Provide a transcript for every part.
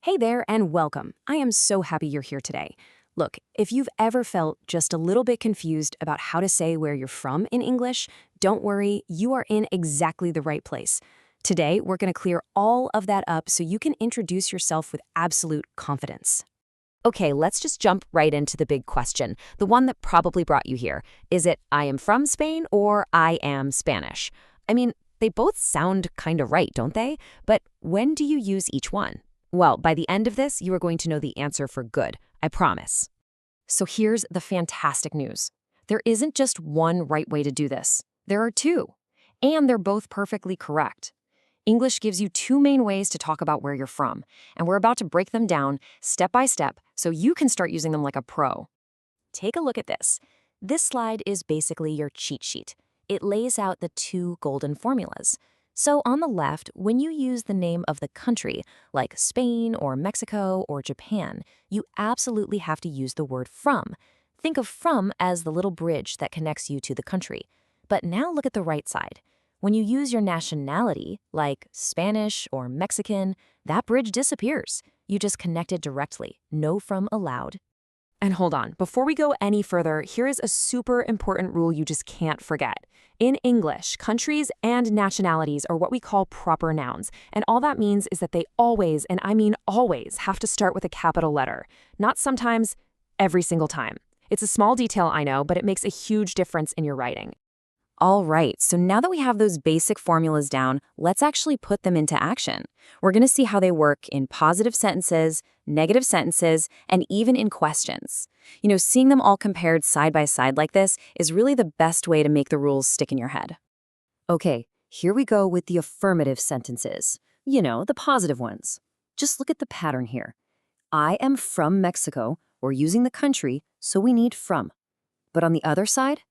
Hey there and welcome. I am so happy you're here today. Look, if you've ever felt just a little bit confused about how to say where you're from in English, don't worry, you are in exactly the right place. Today, we're going to clear all of that up so you can introduce yourself with absolute confidence. Okay, let's just jump right into the big question, the one that probably brought you here. Is it I am from Spain or I am Spanish? I mean, they both sound kind of right, don't they? But when do you use each one? Well, by the end of this, you are going to know the answer for good. I promise. So here's the fantastic news. There isn't just one right way to do this. There are two. And they're both perfectly correct. English gives you two main ways to talk about where you're from, and we're about to break them down step by step so you can start using them like a pro. Take a look at this. This slide is basically your cheat sheet. It lays out the two golden formulas. So on the left, when you use the name of the country, like Spain or Mexico or Japan, you absolutely have to use the word from. Think of from as the little bridge that connects you to the country. But now look at the right side. When you use your nationality, like Spanish or Mexican, that bridge disappears. You just connect it directly. No from allowed. And hold on, before we go any further, here is a super important rule you just can't forget. In English, countries and nationalities are what we call proper nouns, and all that means is that they always, and I mean always, have to start with a capital letter. Not sometimes, every single time. It's a small detail, I know, but it makes a huge difference in your writing. All right, so now that we have those basic formulas down, let's actually put them into action. We're going to see how they work in positive sentences, negative sentences, and even in questions. Seeing them all compared side by side like this is really the best way to make the rules stick in your head. Okay, here we go with the affirmative sentences. The positive ones. Just look at the pattern here. I am from Mexico. We're using the country, so we need from. But on the other side,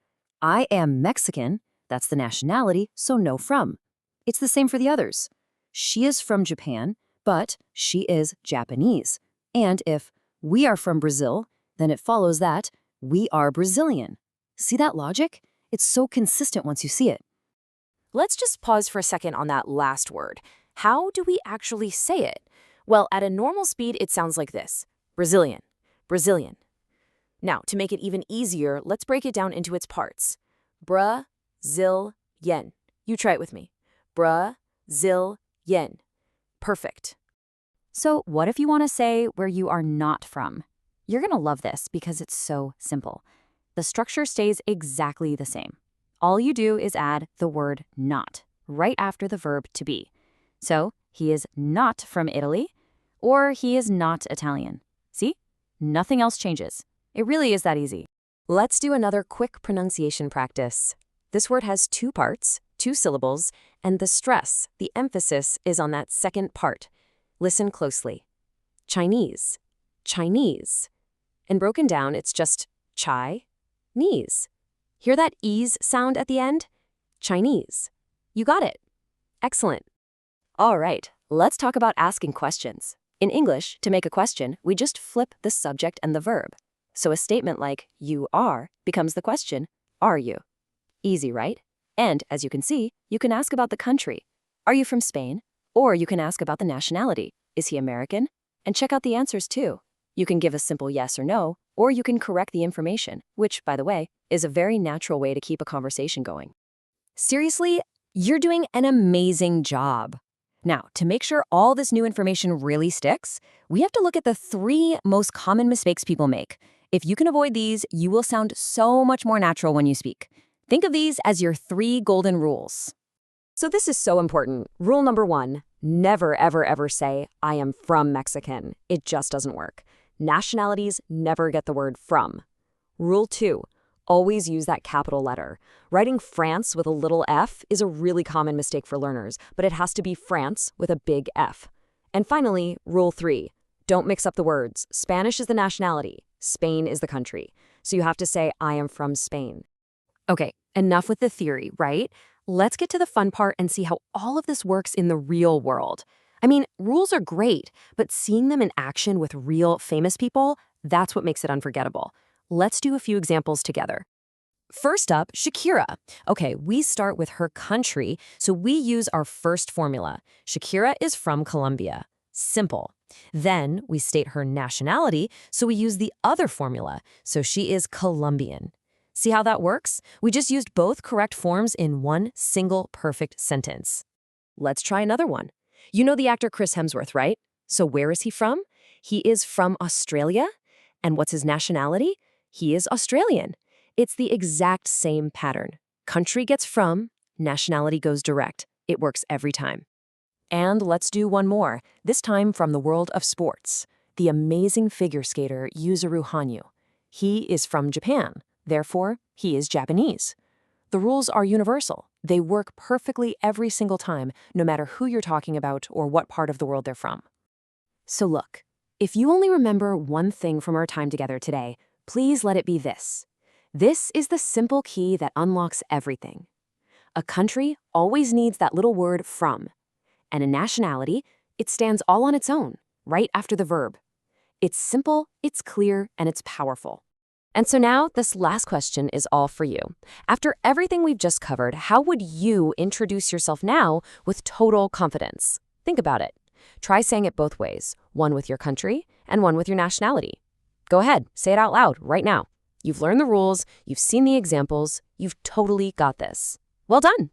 I am Mexican, that's the nationality, so no from. It's the same for the others. She is from Japan, but she is Japanese. And if we are from Brazil, then it follows that we are Brazilian. See that logic? It's so consistent once you see it. Let's just pause for a second on that last word. How do we actually say it? Well, at a normal speed, it sounds like this. Brazilian, Brazilian. Now, to make it even easier, let's break it down into its parts. Bra-zil-yen. You try it with me. Bra-zil-yen. Perfect. So what if you want to say where you are not from? You're going to love this because it's so simple. The structure stays exactly the same. All you do is add the word not right after the verb to be. So he is not from Italy, or he is not Italian. See? Nothing else changes. It really is that easy. Let's do another quick pronunciation practice. This word has two parts, two syllables, and the stress, the emphasis, is on that second part. Listen closely. Chinese, Chinese. And broken down, it's just Chinese. Hear that ease sound at the end? Chinese. You got it. Excellent. All right, let's talk about asking questions. In English, to make a question, we just flip the subject and the verb. So a statement like, you are, becomes the question, are you? Easy, right? And, as you can see, you can ask about the country. Are you from Spain? Or you can ask about the nationality. Is he American? And check out the answers too. You can give a simple yes or no, or you can correct the information, which, by the way, is a very natural way to keep a conversation going. Seriously, you're doing an amazing job. Now, to make sure all this new information really sticks, we have to look at the 3 most common mistakes people make. If you can avoid these, you will sound so much more natural when you speak. Think of these as your 3 golden rules. So this is so important. Rule number 1, never, ever, ever say, I am from Mexican. It just doesn't work. Nationalities never get the word from. Rule 2, always use that capital letter. Writing France with a little f is a really common mistake for learners, but it has to be France with a big F. And finally, rule 3, don't mix up the words. Spanish is the nationality. Spain is the country. So you have to say, I am from Spain. Okay, enough with the theory, right? Let's get to the fun part and see how all of this works in the real world. I mean, rules are great, but seeing them in action with real famous people, that's what makes it unforgettable. Let's do a few examples together. First up, Shakira. Okay, we start with her country, so we use our first formula. Shakira is from Colombia. Simple. Then we state her nationality, so we use the other formula. So she is Colombian. See how that works? We just used both correct forms in one single perfect sentence. Let's try another one. You know the actor Chris Hemsworth, right? So where is he from? He is from Australia. And what's his nationality? He is Australian. It's the exact same pattern. Country gets from, nationality goes direct. It works every time. And let's do one more, this time from the world of sports. The amazing figure skater Yuzuru Hanyu. He is from Japan. Therefore, he is Japanese. The rules are universal. They work perfectly every single time, no matter who you're talking about or what part of the world they're from. So look, if you only remember one thing from our time together today, please let it be this. This is the simple key that unlocks everything. A country always needs that little word from. And a nationality, it stands all on its own, right after the verb. It's simple, it's clear, and it's powerful. And so now, this last question is all for you. After everything we've just covered, how would you introduce yourself now with total confidence? Think about it. Try saying it both ways, one with your country and one with your nationality. Go ahead, say it out loud right now. You've learned the rules, you've seen the examples, you've totally got this. Well done!